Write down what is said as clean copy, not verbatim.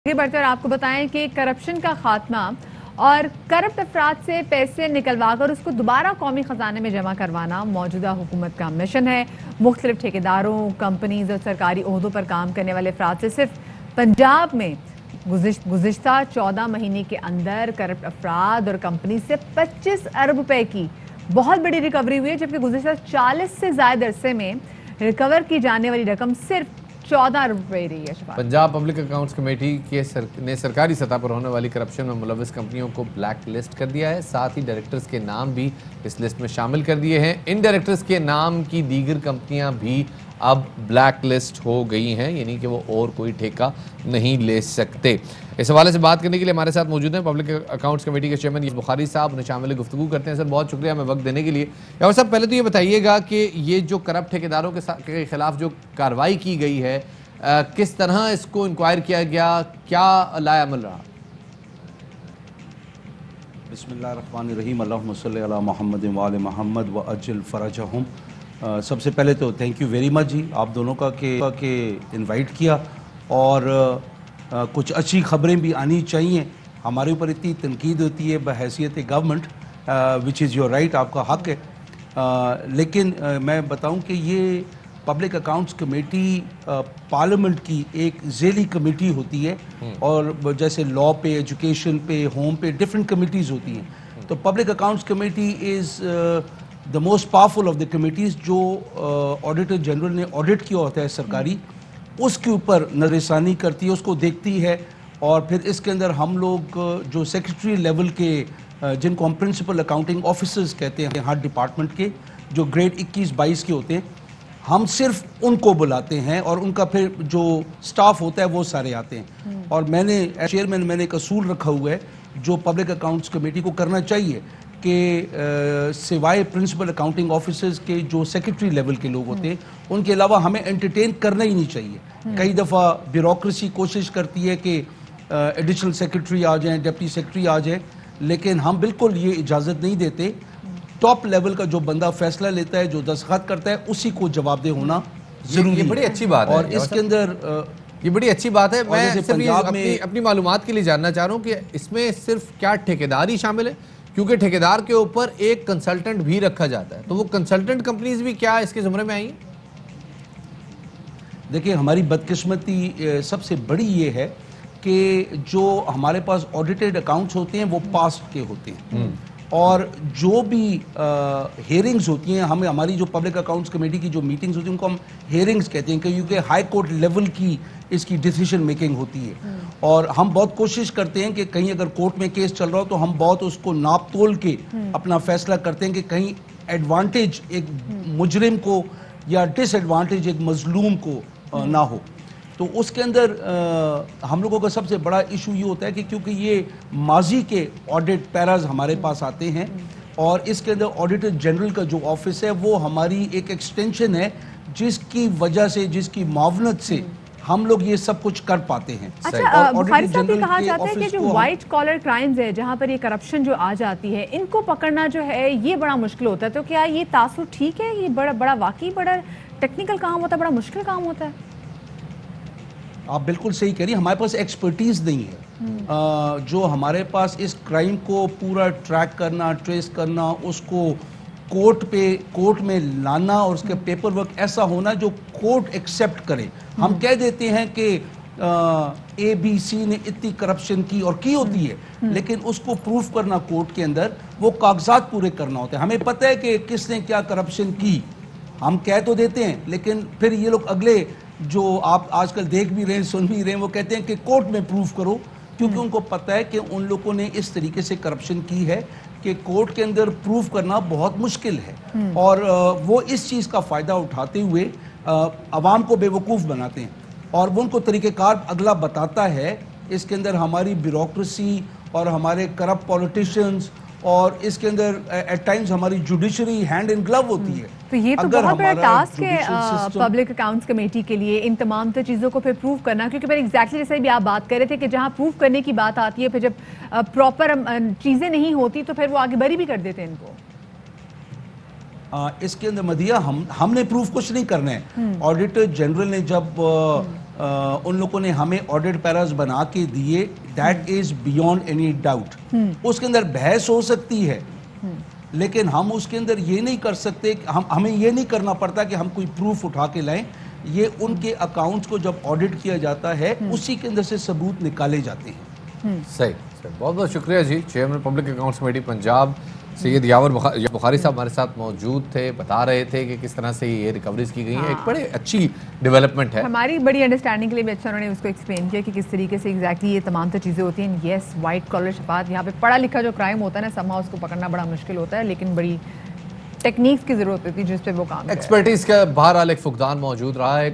आगे बढ़कर आपको बताएं कि करप्शन का खात्मा और करप्ट अफराद से पैसे निकलवाकर उसको दोबारा कौमी खजाने में जमा करवाना मौजूदा हुकूमत का मिशन है। मुख्तलिफ ठेकेदारों, कंपनीज और सरकारी ओहदों पर काम करने वाले अफराद से सिर्फ पंजाब में गुज़िश्ता 14 महीने के अंदर करप्ट अफराद और कंपनी से 25 अरब रुपए की बहुत बड़ी रिकवरी हुई है, जबकि गुज़िश्ता 40 से ज़्यादा अरसे में रिकवर की जाने वाली रकम सिर्फ 14 अरब रुपए रही है। पंजाब पब्लिक अकाउंट्स कमेटी ने सरकारी सतह पर होने वाली करप्शन में मुलविस कंपनियों को ब्लैक लिस्ट कर दिया है। साथ ही डायरेक्टर्स के नाम भी इस लिस्ट में शामिल कर दिए हैं। इन डायरेक्टर्स के नाम की दीगर कंपनियां भी अब ब्लैक लिस्ट हो गई हैं, यानी कि वो और कोई ठेका नहीं ले सकते। इस हवाले से बात करने के लिए हमारे साथ मौजूद हैं पब्लिक अकाउंट्स कमेटी के चेयरमैन बुखारी साहब। उन्हें शामिल गुफ्तगू करते हैं। सर, बहुत शुक्रिया हमें वक्त देने के लिए। और सर, पहले तो ये बताइएगा कि ये जो करप्ट ठेकेदारों के खिलाफ जो कार्रवाई की गई है, किस तरह इसको इंक्वायर किया गया, क्या लाएअमल रहा? बिस्मिल्लाहिर्रहमानिर्रहीम, अल्लाहुम्मा सल्ली अला मुहम्मद व आले मुहम्मद व अज्जिल फरजहुम। सबसे पहले तो थैंक यू वेरी मच जी आप दोनों का के इनवाइट किया, और कुछ अच्छी खबरें भी आनी चाहिए। हमारे ऊपर इतनी तनकीद होती है बहैसियत government, which is your right, आपका हक है। लेकिन मैं बताऊं कि ये पब्लिक अकाउंट्स कमेटी पार्लियामेंट की एक ज़ेली कमेटी होती है, और जैसे लॉ पे, एजुकेशन पे, होम पे डिफरेंट कमेटीज़ होती हैं। तो public accounts committee is the most powerful of the committees. जो ऑडिटर जनरल ने ऑडिट किया होता है सरकारी, उसके ऊपर नज़रसानी करती है, उसको देखती है। और फिर इसके अंदर हम लोग जो सेक्रेटरी लेवल के, जिनको हम प्रिंसिपल अकाउंटिंग ऑफिसर्स कहते हैं हर डिपार्टमेंट के, जो ग्रेड 21-22 के होते हैं, हम सिर्फ उनको बुलाते हैं, और उनका फिर जो स्टाफ होता है वो सारे आते हैं। और मैंने चेयरमैन मैंने एक असूल रखा हुआ है जो पब्लिक अकाउंट्स कमेटी को करना चाहिए कि सिवाय प्रिंसिपल अकाउंटिंग ऑफिसर्स के जो सेक्रेटरी लेवल के लोग होते हैं, उनके अलावा हमें एंटरटेन करना ही नहीं चाहिए। कई दफ़ा ब्यूरोक्रेसी कोशिश करती है कि एडिशनल सेक्रेटरी आ जाएं, डिप्टी सेक्रेटरी आ जाएं, लेकिन हम बिल्कुल ये इजाज़त नहीं देते। टॉप लेवल का जो बंदा फैसला लेता है, जो दस्तखत करता है, उसी को जवाबदेह होना जरूरी है। ये बड़ी अच्छी बात है, और इसके अंदर ये बड़ी अच्छी बात है। मैं सिर्फ अपनी मालूमात के लिए जानना चाह रहा हूँ कि इसमें सिर्फ क्या ठेकेदार ही शामिल है, क्योंकि ठेकेदार के ऊपर एक कंसल्टेंट भी रखा जाता है, तो वो कंसल्टेंट कंपनीज भी क्या इसके ज़ुमरे में आई हैं? देखिए, हमारी बदकिस्मती सबसे बड़ी ये है कि जो हमारे पास ऑडिटेड अकाउंट्स होते हैं वो पास्ट के होते हैं, और जो भी हेयरिंग्स होती हैं, हमें हमारी जो पब्लिक अकाउंट्स कमेटी की जो मीटिंग्स होती हैं उनको हम हेयरिंग्स कहते हैं, क्योंकि हाई कोर्ट लेवल की इसकी डिसीजन मेकिंग होती है। और हम बहुत कोशिश करते हैं कि कहीं अगर कोर्ट में केस चल रहा हो तो हम बहुत उसको नाप तोल के अपना फैसला करते हैं कि कहीं एडवांटेज एक मुजरिम को या डिसएडवांटेज एक मजलूम को ना हो। तो उसके अंदर हम लोगों का सबसे बड़ा इशू ये होता है कि क्योंकि ये माजी के ऑडिट पैराज हमारे पास आते हैं, और इसके अंदर ऑडिटर जनरल का जो ऑफिस है वो हमारी एक एक्सटेंशन है, जिसकी वजह से, जिसकी मावनत से हम लोग ये सब कुछ कर पाते हैं। अच्छा, बुखारी साहब, ये कहा जाता है कि जो व्हाइट कॉलर क्राइम्स है, जहाँ पर ये करप्शन जो आ जाती है, इनको पकड़ना जो है ये बड़ा मुश्किल होता है। तो क्या ये तासुर ठीक है? ये बड़ा वाकई बड़ा टेक्निकल काम होता है, बड़ा मुश्किल काम होता है? आप बिल्कुल सही कह रही हैं, हमारे पास एक्सपर्टीज नहीं है। जो हमारे पास इस क्राइम को पूरा ट्रैक करना, ट्रेस करना, उसको कोर्ट में लाना, और उसके पेपर वर्क ऐसा होना जो कोर्ट एक्सेप्ट करे। हम कह देते हैं कि ABC ने इतनी करप्शन की और की होती है, लेकिन उसको प्रूफ करना कोर्ट के अंदर, वो कागजात पूरे करना होता है। हमें पता है कि किसने क्या करप्शन की, हम कह तो देते हैं, लेकिन फिर ये लोग अगले जो आप आजकल देख भी रहे हैं, सुन भी रहे हैं, वो कहते हैं कि कोर्ट में प्रूफ करो, क्योंकि उनको पता है कि उन लोगों ने इस तरीके से करप्शन की है कि कोर्ट के अंदर प्रूफ करना बहुत मुश्किल है। और वो इस चीज़ का फ़ायदा उठाते हुए आवाम को बेवकूफ़ बनाते हैं, और वो उनको तरीक़ेकार अगला बताता है। इसके अंदर हमारी ब्यूरोक्रेसी और हमारे करप्ट पॉलिटिशियंस, और इसके अंदर एट टाइम्स हमारी जुडिशरी हैंड इन ग्लव होती है। तो ये तो बहुत बड़ा टास्क है पब्लिक अकाउंट्स कमेटी के लिए, इन तमाम तो चीज़ों को फिर प्रूव करना, क्योंकि फिर एग्जैक्टली जैसे भी आप बात कर रहे थे कि जहाँ प्रूव करने की बात आती है, फिर जब प्रॉपर चीज़ें नहीं होती तो फिर वो आगे बरी भी कर देते हैं इनको। इसके अंदर मदिया हमने प्रूफ कुछ नहीं करना है। ऑडिटर जनरल ने जब उन लोगों ने हमें ऑडिट पैरास बना के दिए, that is beyond any doubt. उसके अंदर बहस हो सकती है, लेकिन हम उसके अंदर ये नहीं कर सकते, हमें ये नहीं करना पड़ता कि हम कोई प्रूफ उठा के लाएं। ये उनके अकाउंट्स को जब ऑडिट किया जाता है उसी के अंदर से सबूत निकाले जाते हैं। सही, बहुत बहुत शुक्रिया जी। Chairman public accounts committee Punjab Syed Yawar Bukhari Sahab हमारे साथ मौजूद थे, बता रहे थे कि किस तरह से ये रिकवरीज की गई हैं। एक बड़े अच्छी डेवलपमेंट है, हमारी बड़ी अंडरस्टैंडिंग के लिए भी अच्छा उन्होंने उसको एक्सप्लेन किया कि किस तरीके से एग्जैक्टली ये तमाम तो चीज़ें होती हैं। येस, वाइट कॉलर शफात, यहाँ पे पढ़ा लिखा जो क्राइम होता है ना, समा उसको पकड़ना बड़ा मुश्किल होता है, लेकिन बड़ी टेक्निक्स की ज़रूरत होती है जिस पे वो काम। एक्सपर्टीज का बहरहाल एक फुकदान मौजूद रहा है।